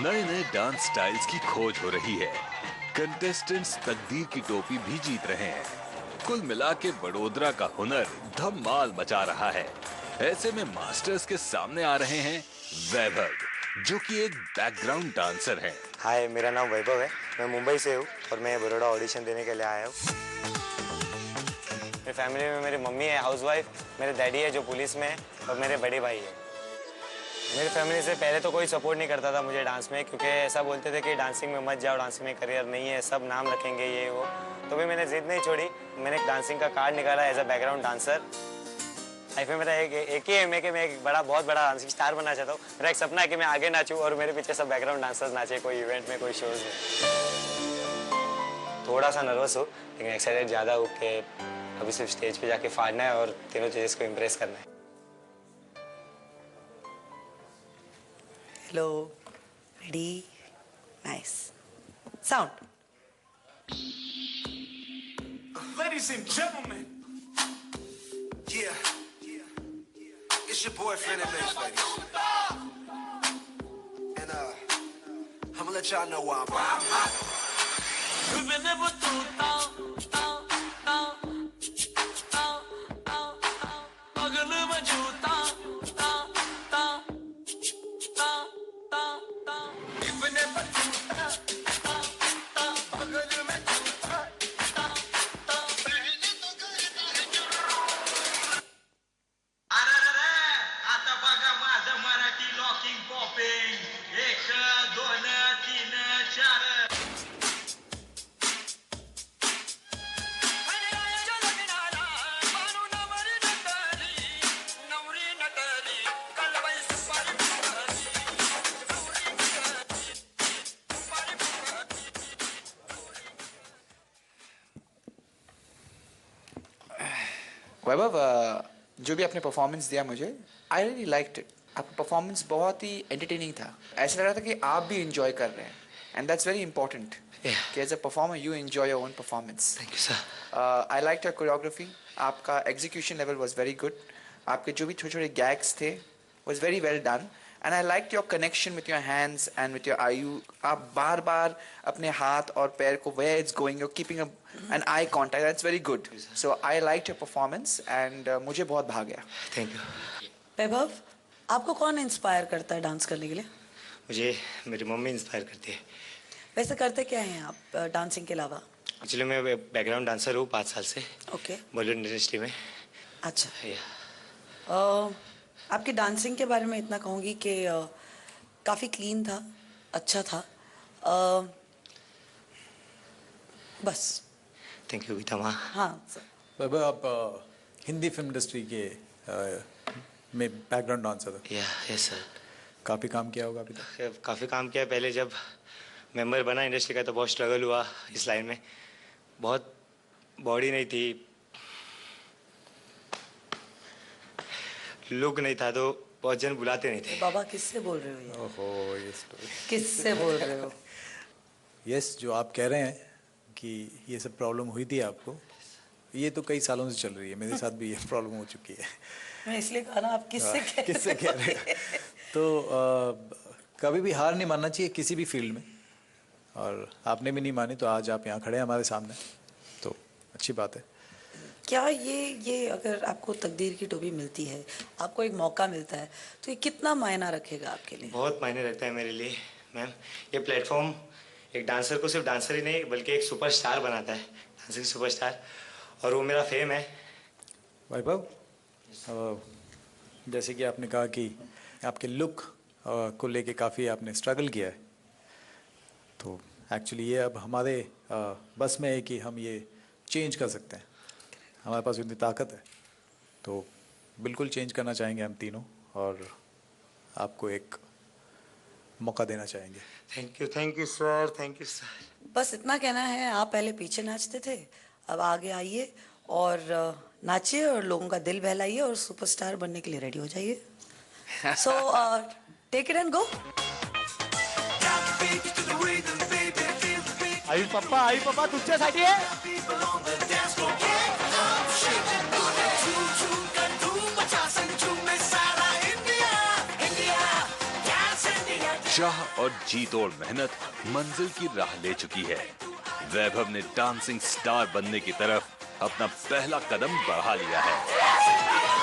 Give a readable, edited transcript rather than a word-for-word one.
नए नए dance styles की खोज हो रही है। कंटेस्टेंट्स तकदीर की टोपी भी जीत रहे हैं। कुल मिला के वडोदरा का हुनर धमाल मचा रहा है। ऐसे में मास्टर्स के सामने आ रहे हैं वैभव, जो कि एक बैकग्राउंड डांसर है। हाय, मेरा नाम वैभव है। मैं मुंबई से हूँ और मैं बड़ौदा ऑडिशन देने के लिए आया हूँ। मेरी फैमिली में मेरी मम्मी है हाउसवाइफ, मेरे डैडी है जो पुलिस में है और मेरे बड़े भाई है। मेरी फैमिली से पहले तो कोई सपोर्ट नहीं करता था मुझे डांस में, क्योंकि ऐसा बोलते थे कि डांसिंग में मत जाओ, डांसिंग में करियर नहीं है, सब नाम रखेंगे ये वो। तो भी मैंने जिद नहीं छोड़ी। मैंने एक डांसिंग का कार्ड निकाला as a background dancer. Life में मेरा एक ही एम है कि मैं एक बहुत बड़ा डांसिंग स्टार बनना चाहता हूँ। मेरा एक सपना है कि मैं आगे नाचूँ और मेरे पीछे सब बैकग्राउंड डांसर्स नाचे, कोई इवेंट में, कोई शोज में। थोड़ा सा नर्वस हूँ, लेकिन एक्साइटेड ज़्यादा हूँ कि अभी सिर्फ स्टेज पे जाके फाड़ना है और तीनों चीज़ को इम्प्रेस करना है। Hello, ready, nice. Sound. Ladies and gentlemen, yeah, it's your boy Fred Mix, ladies. And I'ma let y'all know why I'm hot. वैभव, जो भी आपने परफॉर्मेंस दिया मुझे, आई रियली लाइक्ड इट। आपका परफॉर्मेंस बहुत ही एंटरटेनिंग था। ऐसा लग रहा था कि आप भी इंजॉय कर रहे हैं, एंड दैट्स वेरी इंपॉर्टेंट कि as a performer you enjoy your own performance. Thank you sir. I like your choreography. आपका execution level was very good. आपके जो भी छोटे छोटे गैग्स थे was very well done, and I like your connection with your hands and with your eye. आप बार बार अपने हाथ और पैर को where it's going, you keeping an eye contact, that's very good. So I like your performance and मुझे बहुत भा गया। Thank you. वैभव, आपको कौन इंस्पायर करता है डांस करने के लिए? मुझे मेरी मम्मी इंस्पायर करती है। वैसे करते क्या हैं आप डांसिंग के अलावा? एक्चुअली मैं बैकग्राउंड डांसर हूँ 5 साल से। ओके। बॉलीवुड इंडस्ट्री में। अच्छा। या आपकी डांसिंग के बारे में इतना कहूँगी कि काफ़ी क्लीन था, अच्छा था। बस। थैंक यू गीता माँ। हाँ सर। बाबा, आप हिंदी फिल्म इंडस्ट्री के में बैकग्राउंड डांसर थे। Yes sir. काफ़ी काम किया होगा अभी तक। काफ़ी काम किया। पहले जब मेंबर बना इंडस्ट्री का तो बहुत स्ट्रगल हुआ इस लाइन में। बहुत बॉडी नहीं थी, लुक नहीं था, तो बहुत जन बुलाते नहीं थे। बाबा किससे बोल रहे हो ये? ओहो, ये स्टोरी किससे बोल रहे हो? यस, जो आप कह रहे हैं कि ये सब प्रॉब्लम हुई थी आपको, ये तो कई सालों से चल रही है। मेरे साथ भी ये प्रॉब्लम हो चुकी है। मैं इसलिए कहा ना, आप किससे कह रहे हैं? तो कभी भी हार नहीं मानना चाहिए किसी भी फील्ड में, और आपने भी नहीं मानी, तो आज आप यहाँ खड़े हैं हमारे सामने, तो अच्छी बात है। क्या ये अगर आपको तकदीर की टोपी मिलती है, आपको एक मौका मिलता है, तो ये कितना मायना रखेगा आपके लिए? बहुत मायने रखता है मेरे लिए मैम। ये प्लेटफॉर्म एक डांसर को सिर्फ डांसर ही नहीं बल्कि एक सुपरस्टार बनाता है, डांसिंग सुपरस्टार, और वो मेरा फेम है। वैभव, जैसे कि आपने कहा कि आपके लुक को लेके काफ़ी आपने स्ट्रगल किया है, तो एक्चुअली ये अब हमारे बस में है कि हम ये चेंज कर सकते हैं। हमारे पास इतनी ताकत है, तो बिल्कुल चेंज करना चाहेंगे हम तीनों, और आपको एक मौका देना चाहेंगे। Thank you sir, thank you sir. बस इतना कहना है, आप पहले पीछे नाचते थे, अब आगे आइए और नाचिए और लोगों का दिल बहलाइए और सुपरस्टार बनने के लिए रेडी हो जाइए। So take it and go. आई पप्पा तुमच्यासाठी आहे। चाह और जी तोड़ मेहनत मंजिल की राह ले चुकी है। वैभव ने डांसिंग स्टार बनने की तरफ अपना पहला कदम बढ़ा लिया है।